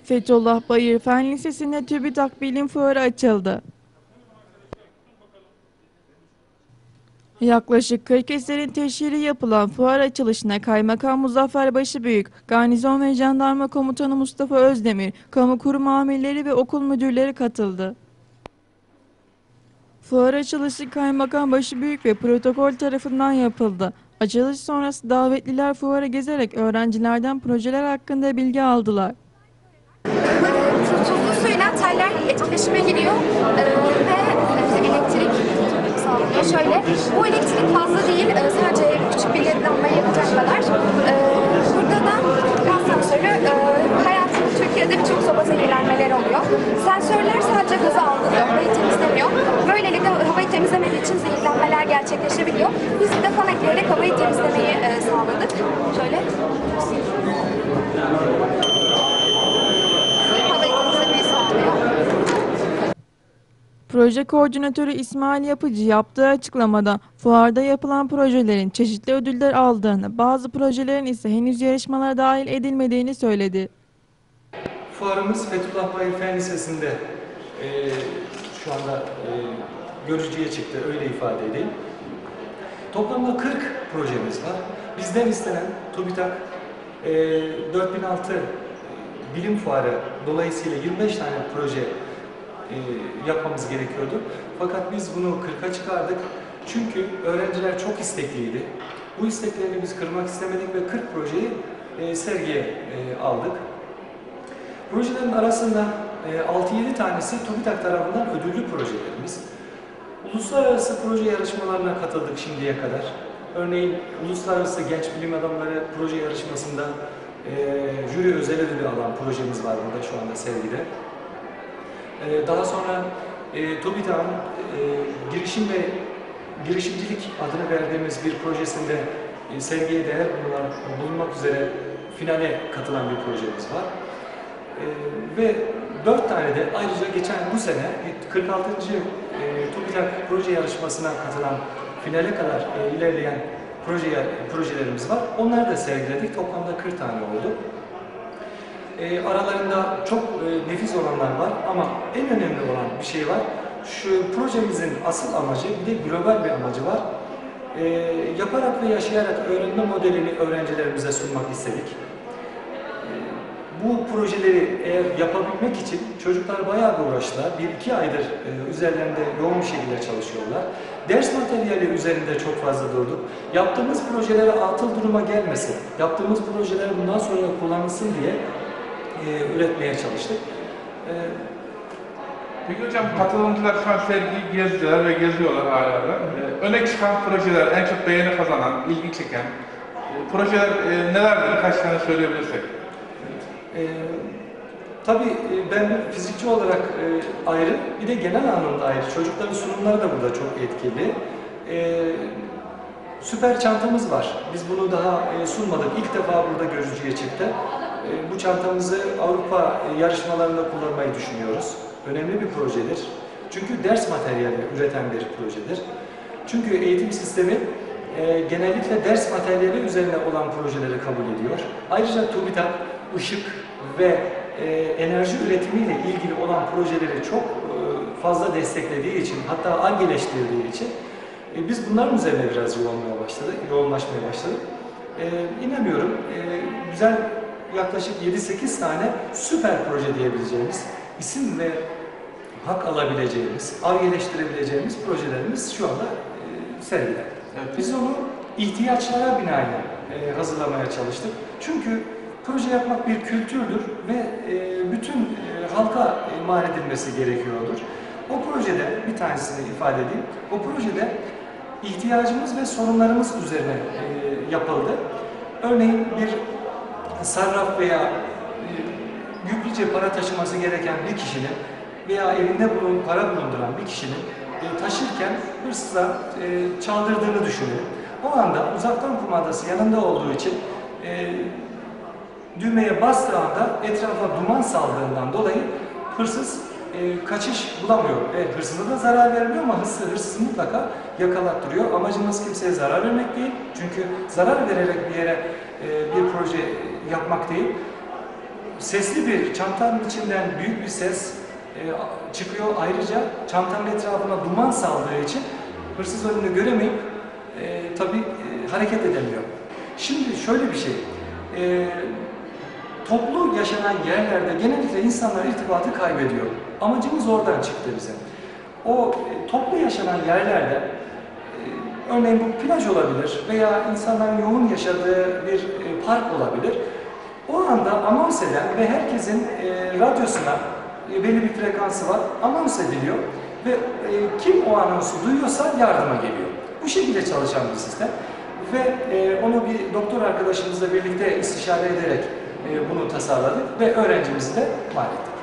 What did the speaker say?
Fethullah Bayır Fen Lisesi'nde TÜBİTAK Bilim Fuarı açıldı. Yaklaşık 40 eserin teşhiri yapılan fuar açılışına Kaymakam Muzaffer Başıbüyük, Garnizon ve Jandarma Komutanı Mustafa Özdemir, kamu kurum amirleri ve okul müdürleri katıldı. Fuar açılışı Kaymakam Başıbüyük ve protokol tarafından yapıldı. Açılış sonrası davetliler fuarı gezerek öğrencilerden projeler hakkında bilgi aldılar. Tuzlu suyla teller etkileşime giriyor ve elektrik sağlanıyor. Şöyle, bu elektrik fazla değil, sadece küçük bir led lamba yakacak kadar. Burada da gaz sensörü, hayatımda Türkiye'de birçok soba zehirlenmeleri oluyor. Sensörler sadece gazı algılıyor, havayı temizlemiyor. Böylelikle havayı temizlemediği için zehirlenmeler gerçekleşebiliyor. Biz de fan ekleyerek havayı temizlemeyi sağladık. Şöyle. Proje koordinatörü İsmail Yapıcı yaptığı açıklamada fuarda yapılan projelerin çeşitli ödüller aldığını, bazı projelerin ise henüz yarışmalara dahil edilmediğini söyledi. Fuarımız Fethullah Bayır Fen Lisesi'nde şu anda görücüye çıktı, öyle ifade edeyim. Toplamda 40 projemiz var. Bizden istenen TÜBİTAK 4006 Bilim Fuarı dolayısıyla 25 tane proje yapmamız gerekiyordu. Fakat biz bunu 40'a çıkardık. Çünkü öğrenciler çok istekliydi. Bu isteklerini biz kırmak istemedik ve 40 projeyi sergiye aldık. Projelerin arasında 6-7 tanesi TÜBİTAK tarafından ödüllü projelerimiz. Uluslararası proje yarışmalarına katıldık şimdiye kadar. Örneğin Uluslararası Genç Bilim Adamları proje yarışmasında jüri özel ödülü alan projemiz var burada şu anda sergide. Daha sonra TÜBİTAK'ın girişim ve girişimcilik adını verdiğimiz bir projesinde sergiye değer bulunmak üzere finale katılan bir projemiz var. Ve 4 tane de ayrıca geçen bu sene 46. TÜBİTAK proje yarışmasına katılan finale kadar ilerleyen projelerimiz var. Onları da sergiledik. Toplamda 40 tane oldu. Aralarında çok nefis olanlar var ama en önemli olan bir şey var. Şu projemizin asıl amacı, bir de global bir amacı var. Yaparak ve yaşayarak öğrenme modelini öğrencilerimize sunmak istedik. Bu projeleri eğer yapabilmek için çocuklar bayağı bir uğraştılar. 1-2 aydır üzerlerinde yoğun bir şekilde çalışıyorlar. Ders materyali üzerinde çok fazla durduk. Yaptığımız projelere atıl duruma gelmesin, yaptığımız projeler bundan sonra kullanılsın diye üretmeye çalıştık. Peki hocam, katılımcılar şu an sergiyi gezdiler ve geziyorlar hala da. Öne çıkan projeler, en çok beğeni kazanan, ilgi çeken projeler nelerdir? Birkaç tane söyleyebilirsek. Tabii ben fizikçi olarak ayrı, bir de genel anlamda ayrı. Çocukların sunumları da burada çok etkili. Süper çantamız var. Biz bunu daha sunmadık. İlk defa burada görücüye çıktı. Bu çantamızı Avrupa yarışmalarında kullanmayı düşünüyoruz. Önemli bir projedir. Çünkü ders materyali üreten bir projedir. Çünkü eğitim sistemi genellikle ders materyali üzerine olan projeleri kabul ediyor. Ayrıca TÜBİTAK, ışık ve enerji üretimiyle ilgili olan projeleri çok fazla desteklediği için, hatta ARGE'leştirdiği için biz bunların üzerine biraz yoğunlaşmaya başladık. İnanıyorum güzel, yaklaşık 7-8 tane süper proje diyebileceğimiz, isim ve hak alabileceğimiz, ARGE'leştirebileceğimiz projelerimiz şu anda sergide. Evet. Biz onu ihtiyaçlara binaen hazırlamaya çalıştık. Çünkü proje yapmak bir kültürdür ve bütün halka mal edilmesi gerekiyordur. O projede, bir tanesini ifade edeyim, o projede ihtiyacımız ve sorunlarımız üzerine yapıldı. Örneğin bir sarraf veya yüklüce para taşıması gereken bir kişinin veya evinde para bulunduran bir kişinin taşırken hırsıza çaldırdığını düşünelim. O anda uzaktan kumandası yanında olduğu için düğmeye bastığı anda etrafa duman saldığından dolayı hırsız kaçış bulamıyor. Hırsıza da zarar vermiyor ama hırsızı mutlaka yakalattırıyor. Amacımız kimseye zarar vermek değil. Çünkü zarar vererek bir yere bir proje yapmak değil. Sesli bir çantanın içinden büyük bir ses çıkıyor. Ayrıca çantanın etrafına duman saldığı için hırsız önünü göremeyip tabii hareket edemiyor. Şimdi şöyle bir şey. Toplu yaşanan yerlerde genellikle insanlar irtibatı kaybediyor. Amacımız oradan çıktı bize. O toplu yaşanan yerlerde örneğin bu plaj olabilir veya insanların yoğun yaşadığı bir park olabilir. O anda anons eden ve herkesin radyosuna belli bir frekansı var, anons ediliyor ve kim o anonsu duyuyorsa yardıma geliyor. Bu şekilde çalışan bir sistem ve onu bir doktor arkadaşımızla birlikte istişare ederek bunu tasarladık ve öğrencimizi de var ettik.